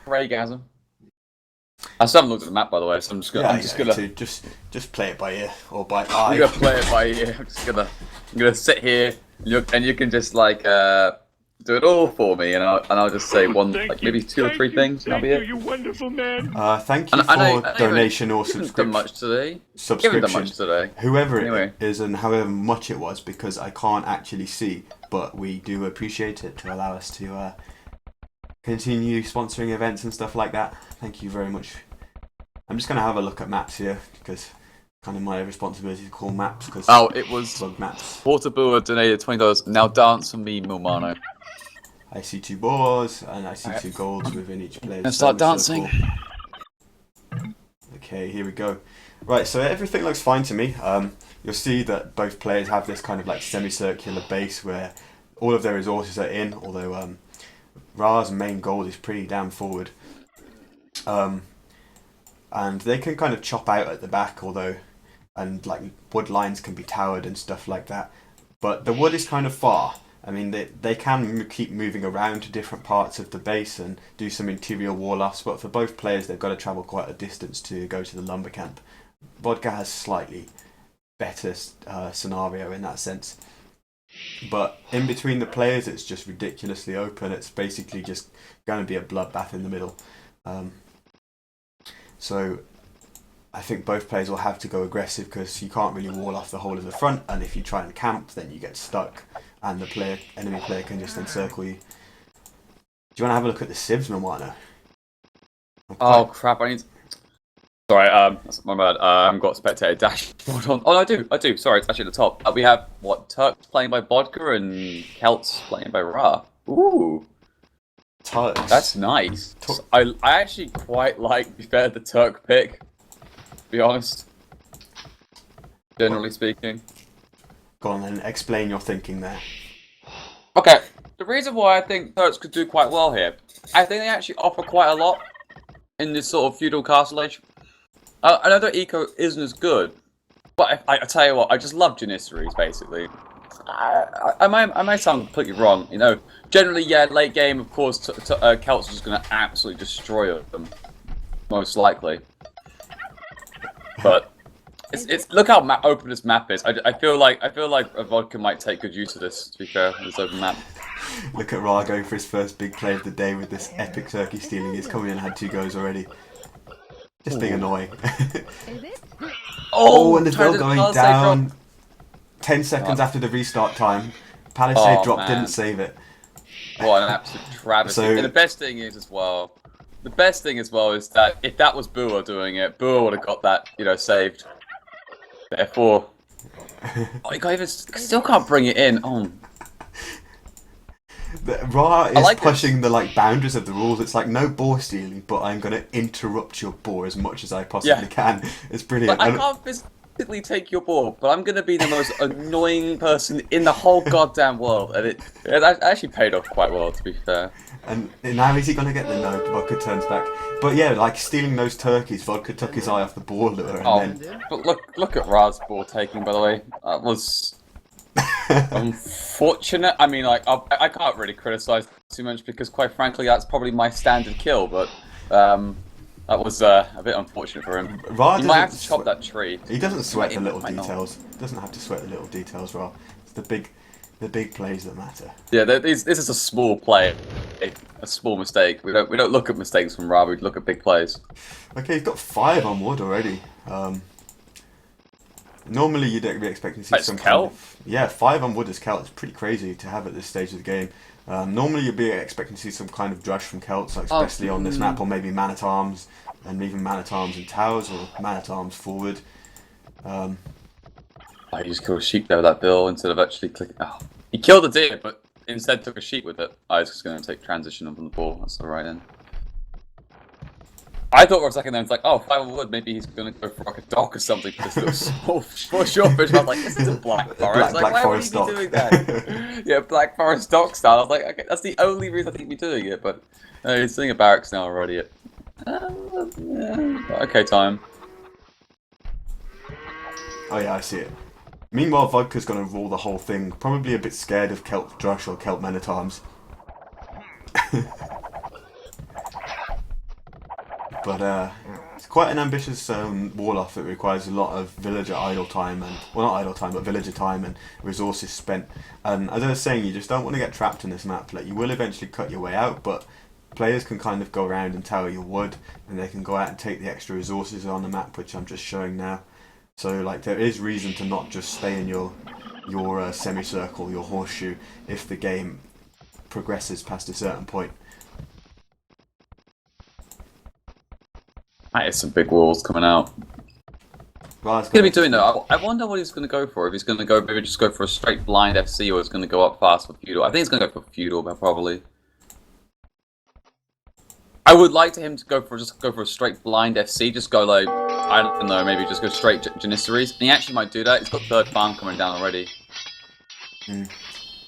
Raygasm. I still haven't looked at the map, by the way, so I'm just gonna. Yeah, I'm just gonna. just play it by ear or by I'm eye. gonna play it by ear. I'm gonna sit here, and you can just like do it all for me, and I'll just say one, like maybe two or three things, and that'll be it. you wonderful man. Thank And you for I know donation or you haven't done much today. You haven't done much today. Whoever Anyway. it is and however much it was, because I can't actually see, but we do appreciate it to allow us to continue sponsoring events and stuff like that. Thank you very much. I'm just going to have a look at maps here, because kind of my responsibility to call maps, because Oh, it was bug maps. Waterbua donated $20. Now dance for me, Milmano. I see 2 boars, and I see 2 golds within each player's And start semicircle. dancing. Okay, here we go. Right, so everything looks fine to me. You'll see that both players have this kind of like semicircular base where all of their resources are in, although Ra's main goal is pretty damn forward. And they can kind of chop out at the back, and like wood lines can be towered and stuff like that. But the wood is kind of far. I mean, they can keep moving around to different parts of the base and do some interior wall offs, but for both players they've got to travel quite a distance to go to the lumber camp. Vodka has slightly better scenario in that sense. But in between the players it's just ridiculously open. It's basically just going to be a bloodbath in the middle. So I think both players will have to go aggressive, because you can't really wall off the whole of the front, and if you try and camp then you get stuck and the enemy player can just encircle you. Do you want to have a look at the Civs, Milmano? Oh crap! Sorry, that's my bad. I haven't got spectator dashboard on. Oh, I do. Sorry, it's actually at the top. We have Turks playing by Vodka and Celts playing by Ra. Ooh, Turks. that's nice. I actually quite like the Turk pick. To be honest, generally speaking. Go on then, explain your thinking there. Okay, the reason why I think Turks could do quite well here, I think they actually offer quite a lot in this sort of feudal castle age. I know their eco isn't as good, but I tell you what, I just love Janissaries, basically. I might sound completely wrong, you know. Generally, yeah, late game, of course, Celts are just going to absolutely destroy them, most likely. But it's look how open this map is. I feel like a Vodka might take good use of this. To be fair, this open map. Look at Ra going for his first big play of the day with this epic turkey stealing. He's coming in and had 2 goes already. Just being annoying. Oh, and the bill going down 10 seconds after the restart time. Palisade drop, man. didn't save it. What an absolute travesty. So- And the best thing is as well is that if that was Bua doing it, Bua would have got that, saved. Therefore, you can't even, still can't bring it in. Oh, Ra is like pushing the boundaries of the rules. It's like no boar stealing, but I'm going to interrupt your boar as much as I possibly can. It's brilliant. I can't physically take your ball, but I'm going to be the most annoying person in the whole goddamn world. And it actually paid off quite well, to be fair. And now is he going to get the no? Vodka turns back. But yeah, like stealing those turkeys, Vodka took his eye off the boar lure and then... But look at Ra's ball taking, by the way. That was unfortunate. I mean, I can't really criticize too much, because quite frankly, that's probably my standard kill, but that was a bit unfortunate for him. Ra He might have to chop that tree. He doesn't sweat the little Might not. details. Doesn't have to sweat the little details, Ra. It's the big plays that matter. Yeah, this is a small play, a small mistake. We don't look at mistakes from Ra. We look at big plays. Okay, he's got 5 on wood already. Normally you'd be expecting to see That's some Celt? yeah, 5 on wood as Celt is pretty crazy to have at this stage of the game. Normally you'd be expecting to see some kind of drush from Celts, especially on this map, or maybe man at arms, and even man at arms and towers, or man at arms forward. He just killed a sheep there with that bill instead of actually clicking. Oh, he killed a deer, but instead took a sheep with it. I was just going to take transition from the ball. That's the right end. I thought for a second then, it's like, oh, 5 on wood, maybe he's going to go for like a dock or something for this little small short bridge. I was like, this is a Black Forest. Black Forest why would he be doing that? Yeah, Black Forest dock style. I was like, okay, that's the only reason I think he'd be doing it, but he's doing a barracks now already. Okay, time. Oh yeah, I see it. Meanwhile, Vodka's going to rule the whole thing, probably a bit scared of Celt drush or Celt men at arms. But it's quite an ambitious wall off. It requires a lot of villager idle time and, well, not idle time, but villager time and resources spent. And as I was saying, you just don't want to get trapped in this map. Like, you will eventually cut your way out, but players can kind of go around and tower your wood, and they can go out and take the extra resources on the map, which I'm just showing now. So, like, there is reason to not just stay in your semicircle, your horseshoe, if the game progresses past a certain point. That is some big walls coming out. Ra's He's going to be doing that. I wonder what he's going to go for. If he's going to go, maybe just go for a straight blind FC, or he's going to go up fast for feudal. I think he's going to go for feudal, probably. I would like to him to go for a straight blind FC. Just go like, I don't know, maybe just go straight Janissaries. And he actually might do that. He's got third farm coming down already.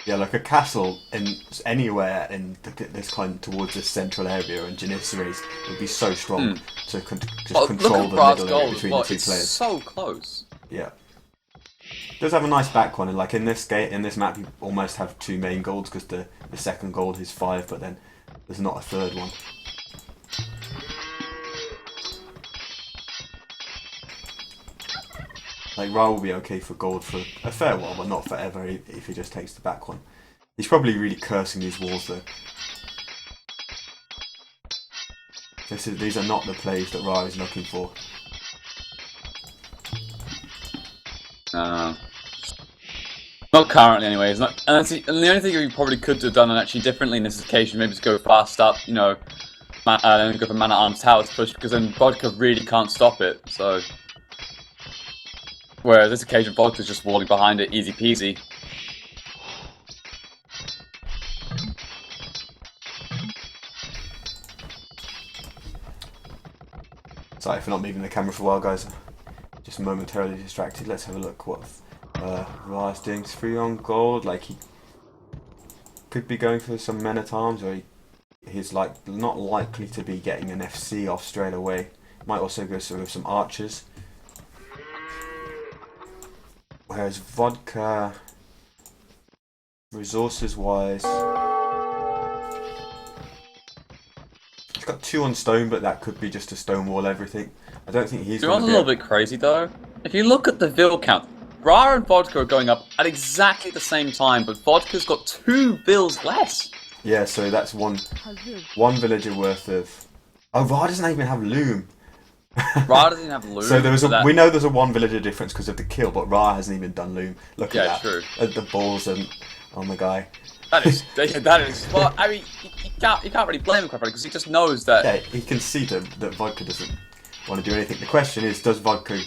Yeah, like a castle in anywhere in this kind towards this central area, and Janissaries would be so strong to just control the middle area between the two players. So close. Yeah. It does have a nice back one, and like in this map, you almost have two main golds because the second gold is 5, but then there's not a third one. Like, Ra will be okay for gold for a fair while, but not forever if he just takes the back one. He's probably really cursing these walls, though. These are not the plays that Ra is looking for. Not currently, anyway. It's not, and the only thing we probably could have done, and actually differently in this occasion, maybe just go fast up, you know, and go for Man at Arms Towers push, because then Vodka really can't stop it. So, whereas this occasion, Vodka's just walling behind it, easy peasy. Sorry for not moving the camera for a while, guys. Just momentarily distracted. Let's have a look what Ra's doing. 3 on gold. Like, he could be going for some men at arms, or he's like not likely to be getting an FC off straight away. Might also go with some archers. Whereas Vodka, resources wise, he's got 2 on stone, but that could be just a stone wall everything. I don't think he's going to be... a little bit crazy though. If you look at the Vil count, Ra and Vodka are going up at exactly the same time, but Vodka's got 2 Vils less. Yeah, so that's one villager worth of... Oh, Ra doesn't even have loom. Ra doesn't have loom. So there was we know there's a 1 villager difference because of the kill, but Ra hasn't even done loom. Look at that. True. At the balls and on the guy. That is. Well, I mean, you can't really blame him quite because he just knows that. Yeah, he can see that Vodka doesn't want to do anything. The question is, does Vodka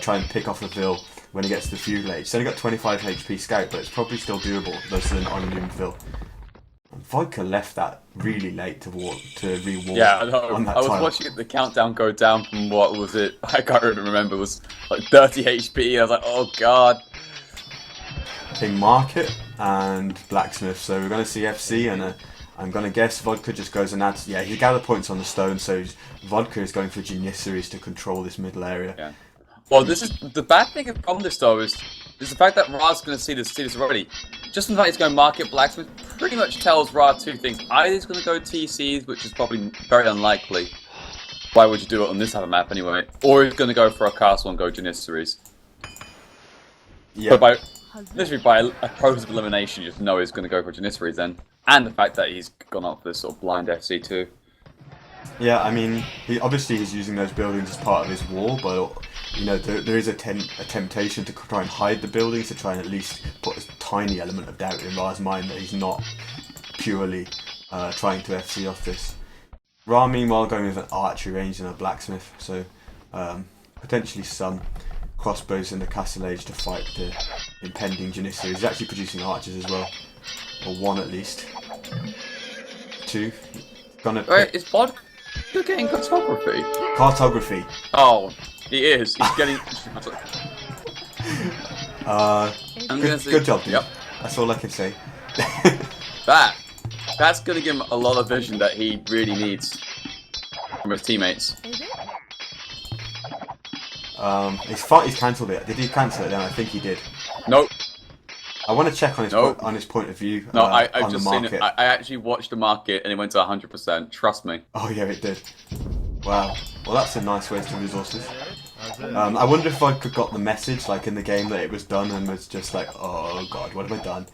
try and pick off a Vil when he gets to the feudal age? He's only got 25 HP scout, but it's probably still doable versus an unloomed Vil. Vodka left that really late to re-wall. Yeah, I know. On that I was tile. watching the countdown go down from what was it? I can't even remember. It was like 30 HP. I was like, oh god. King Market and Blacksmith. So we're going to see FC, and I'm going to guess Vodka just goes and adds. Yeah, he gathered points on the stone, so Vodka is going for Janissaries to control this middle area. Yeah. Well, this is the bad thing from this though is the fact that Ra's going to see this already. Just the fact he's going Market Blacksmith pretty much tells Ra 2 things. Either he's going to go TCs, which is probably very unlikely. Why would you do it on this type of map anyway? Or he's going to go for a castle and go Janissaries. Yeah. But literally by a process of elimination, you just know he's going to go for Janissaries then. And the fact that he's gone up for this sort of blind FC too. Yeah, I mean, he's using those buildings as part of his wall, but you know there is a temptation to try and hide the buildings, to try and at least put a tiny element of doubt in Ra's mind that he's not purely trying to FC off this. Ra, meanwhile, going with an archery range and a blacksmith, so potentially some crossbows in the castle age to fight the impending Janissaries. He's actually producing archers as well, or 1 at least. 2. Gonna Wait, is Vodka getting cartography? Cartography. Oh, he is. He's getting. Good job, dude. Yep. That's all I can say. That's gonna give him a lot of vision that he really needs from his teammates. He's cancelled it. Did he cancel it then? I think he did. Nope. I want to check on his point of view. No, I've on just the seen market. it. I actually watched the market and it went to 100%. Trust me. Oh yeah, it did. Wow. Well, that's a nice waste of resources. I wonder if I could got the message, like in the game, that it was done and was just like, oh god, what have I done?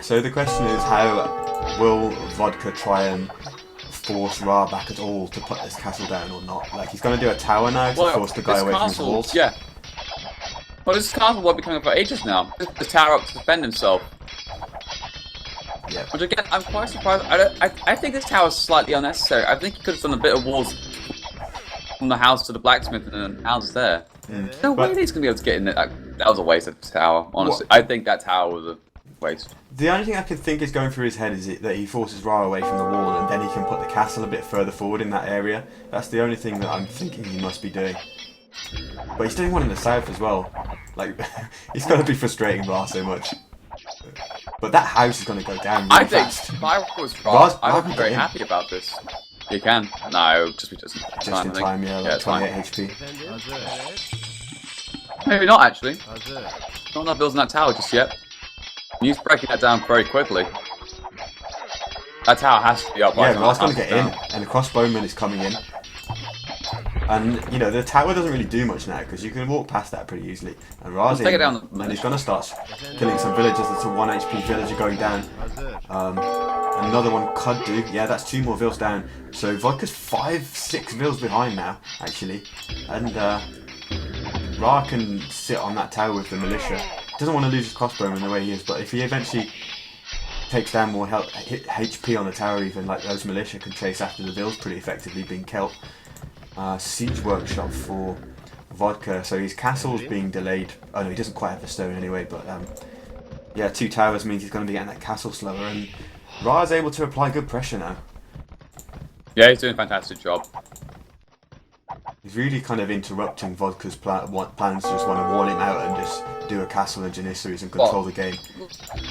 So the question is, how will Vodka try and force Ra back at all to put this castle down or not? Like, he's going to do a tower now to force the guy away from his walls. Yeah. Well, this castle won't be coming up for ages now. The tower up to defend himself. Yeah. Which again, I'm quite surprised. I think this tower is slightly unnecessary. I think he could have done a bit of walls from the house to the blacksmith and the houses there. No way he's going to be able to get in there. That was a waste of the tower, honestly. What? I think that tower was a waste. The only thing I can think is going through his head is that he forces Ra away from the wall and then he can put the castle a bit further forward in that area. That's the only thing that I'm thinking he must be doing. But he's doing one in the south as well. Like, he's going to be frustrating Ra so much. But that house is going to go down really fast. If I was Ra, I would be very happy about this. You can. No, just in time, yeah, like 28 HP. Maybe not, actually. Not enough builds in that tower just yet. He's breaking that down very quickly. That tower has to be up. Yeah, Ra's going to get in, and the crossbowman is coming in. And, you know, the tower doesn't really do much now, because you can walk past that pretty easily. And Ra's in, and he's going to start killing some villagers. It's a 1 HP villager going down. Another one could do. Yeah, that's 2 more vills down. So Vodka's 5-6 vills behind now, actually. And Ra can sit on that tower with the militia. Doesn't want to lose his crossbowman the way he is, but if he eventually takes down more HP on the tower, even, like, those militia can chase after the vills pretty effectively, being killed. Siege workshop for Vodka, so his castle's being delayed. Oh no, he doesn't quite have the stone anyway, but yeah, 2 towers means he's going to be getting that castle slower, and Ra is able to apply good pressure now. Yeah, he's doing a fantastic job. He's really kind of interrupting Vodka's plans to just want to wall him out and just do a castle in Janissaries and control the game.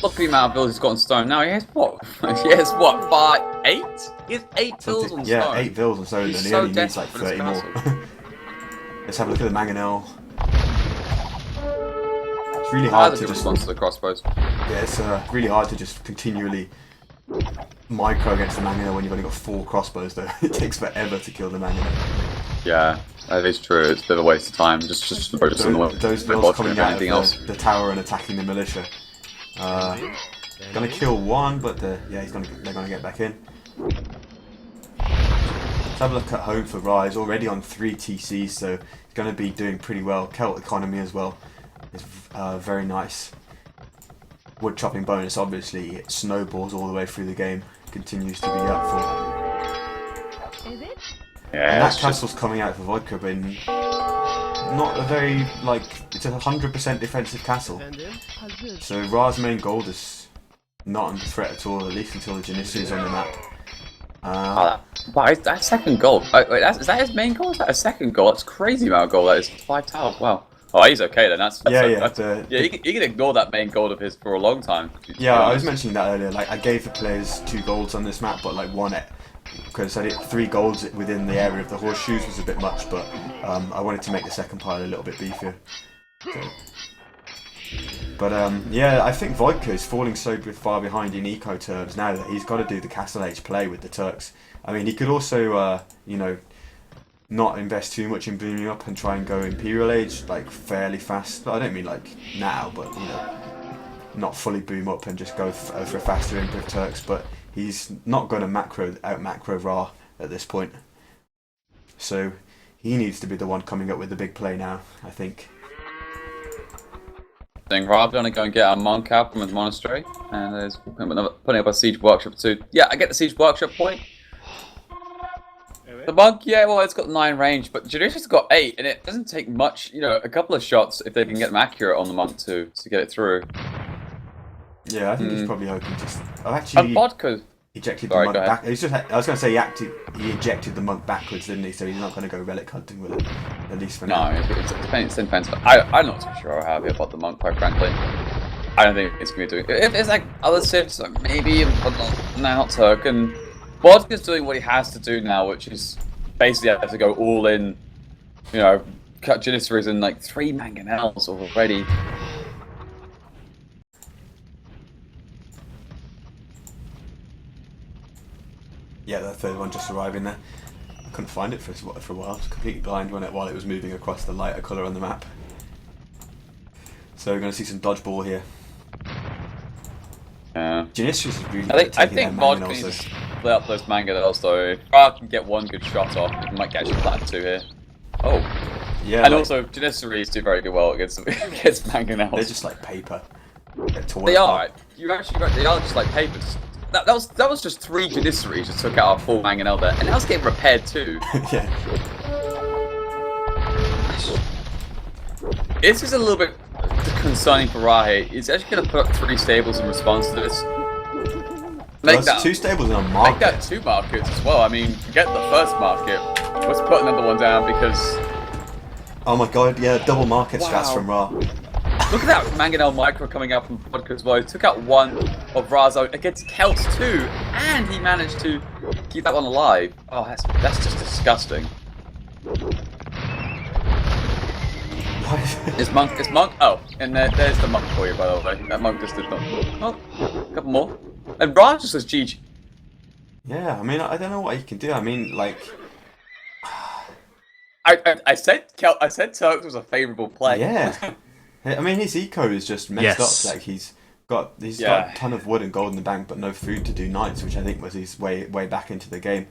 Look at the amount of builds he's got on stone. Now he has what? He has what? 8? He has 8 builds on stone. Yeah, 8 builds on stone, and he only needs like 30 more. Let's have a look at the mangonel. It's really hard to just response to the crossbows. Yeah, it's really hard to just continually micro against the mangonel when you've only got 4 crossbows. Though it takes forever to kill the mangonel. Yeah, that is true. It's a bit of a waste of time. Just focus on those builds coming out of the tower and attacking the militia. Gonna kill one, but they're gonna get back in. Let's have a look at home for Ra. He's already on 3 TCs, so he's gonna be doing pretty well. Celt economy as well is very nice. Wood chopping bonus, obviously, it snowballs all the way through the game. Continues to be helpful. Is it? Yeah, and that castle's coming out for Vodka, but not a very, like, it's a 100% defensive castle. So Ra's main gold is not under threat at all, at least until the Janissa is on the map. Wow, that second goal. Wait, is that his main goal? Is that a second goal? That's crazy amount of goal. That is 5 towers. Wow. Oh, he's okay then. You can ignore that main goal of his for a long time. Yeah, I was mentioning that earlier. Like, I gave the players 2 golds on this map, but like 1 because I did 3 golds within the area of the horseshoes was a bit much, but I wanted to make the second pile a little bit beefier. So. But yeah, I think Vodka is falling so far behind in eco terms now that he's got to do the Castle Age play with the Turks. I mean, he could also, you know, not invest too much in booming up and try and go Imperial Age like fairly fast. I don't mean like now, but you know, not fully boom up and just go for a faster imp with Turks. But he's not going to out macro Ra at this point. So he needs to be the one coming up with the big play now, I think. I think Ra's going to go and get a monk out from his monastery, and there's putting up a siege workshop too. Yeah, I get the siege workshop point. The monk, yeah, well, it's got 9 range, but Judicious got 8, and it doesn't take much, you know, a couple of shots if they can get them accurate on the monk to get it through. Yeah, I think he's probably hoping to. Oh, actually, Vodka ejected the monk back. I was going to say he ejected the monk backwards, didn't he? So he's not going to go relic hunting with it, at least for now. No, it's defensive. I'm not too sure how happy about the monk, quite frankly. I don't think it's going to be doing. If there's like other civs, like maybe, but not Turk. And Vodka's doing what he has to do now, which is basically have to go all in, you know, cut Janissaries in like 3 mangonels already. Yeah, the third one just arriving there. I couldn't find it for a while. I was completely blind while it was moving across the lighter colour on the map. So we're going to see some dodgeball here. Yeah. Genisius is really I good think, I at taking think down Vodka needs mangonels to though. split up those mangonels though. If I can get one good shot off, it might actually flatten two here. Oh. Yeah, And like, also, Janissaries do very good well against against mangonels. they're just like paper. They are. You actually got. They are just like paper. That was just 3 Janissaries just took out our full mangonel there, and that was getting repaired too. Yeah. This is a little bit concerning for Rahe. He's actually going to put up 3 stables in response to this. Make That's that 2 stables in a market. Make that 2 markets as well. I mean, forget the first market. Let's put another one down because. Oh my god, yeah, double market Wow. strats from Ra. Look at that Mangonel Micro coming out from Vodka as well. He took out 1 of Ra's own against Celts too, and he managed to keep that one alive. Oh, that's just disgusting. Is Monk? Oh, and there's the Monk for you, by the way. That Monk just did not. Oh, a couple more. And Ra just says GG. Yeah, I mean, I don't know what he can do. I mean, like... I said Turks was a favourable play. Yeah. I mean, his eco is just messed up. Like, he's got a ton of wood and gold in the bank, but no food to do knights, which I think was his way back into the game.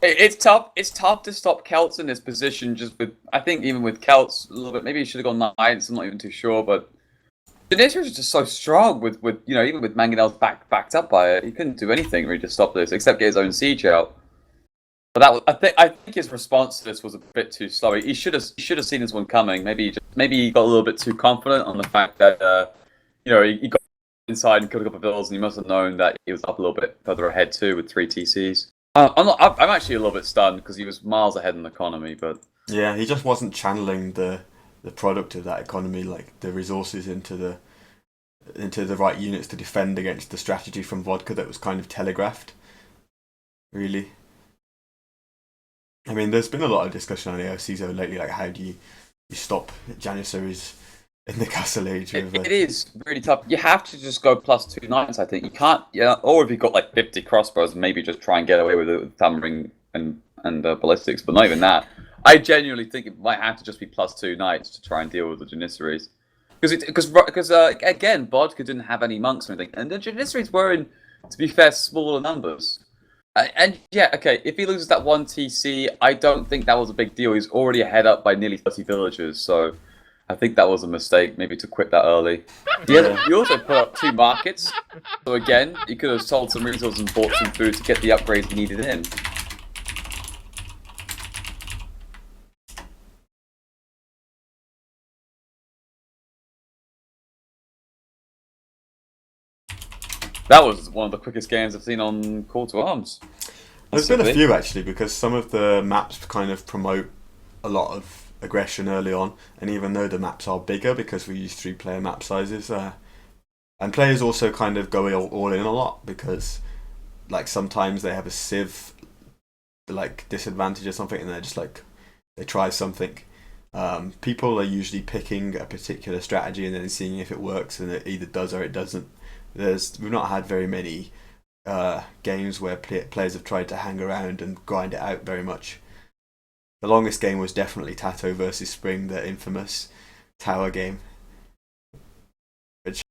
It's tough. It's tough to stop Celts in this position. Just with, I think even with Celts a little bit. Maybe he should have gone knights. I'm not even too sure, but Denisha is just so strong with even with Mangonel's backed up by it. He couldn't do anything really to stop this except get his own siege out. But that was, I think his response to this was a bit too slow. He should have seen this one coming. Maybe he got a little bit too confident on the fact that he got inside and killed a couple of villas, and he must have known that he was up a little bit further ahead too with 3 TCs. I'm actually a little bit stunned because he was miles ahead in the economy, but yeah, he just wasn't channeling the product of that economy, like the resources into the right units to defend against the strategy from Vodka that was kind of telegraphed. Really. I mean, there's been a lot of discussion on AOCZO lately, like how do you stop Janissaries in the Castle Age? It is really tough. You have to just go +2 knights, I think. You can't, or if you've got like 50 crossbows, maybe just try and get away with it with Thumbering and ballistics, but not even that. I genuinely think it might have to just be +2 knights to try and deal with the Janissaries. Because again, Vodka didn't have any monks or anything, and the Janissaries were in, to be fair, smaller numbers. And yeah, okay, if he loses that 1 TC, I don't think that was a big deal. He's already ahead up by nearly 30 villagers, so I think that was a mistake, maybe to quit that early. Yeah, he also put up 2 markets, so again, he could have sold some resources and bought some food to get the upgrades he needed in. That was one of the quickest games I've seen on Call to Arms. There's been a few actually, because some of the maps kind of promote a lot of aggression early on, and even though the maps are bigger because we use 3-player map sizes, and players also kind of go all in a lot because, like, sometimes they have a civ like disadvantage or something, and they're just like they try something. People are usually picking a particular strategy and then seeing if it works, and it either does or it doesn't. We've not had very many games where players have tried to hang around and grind it out very much. The longest game was definitely Tato versus Spring, the infamous tower game.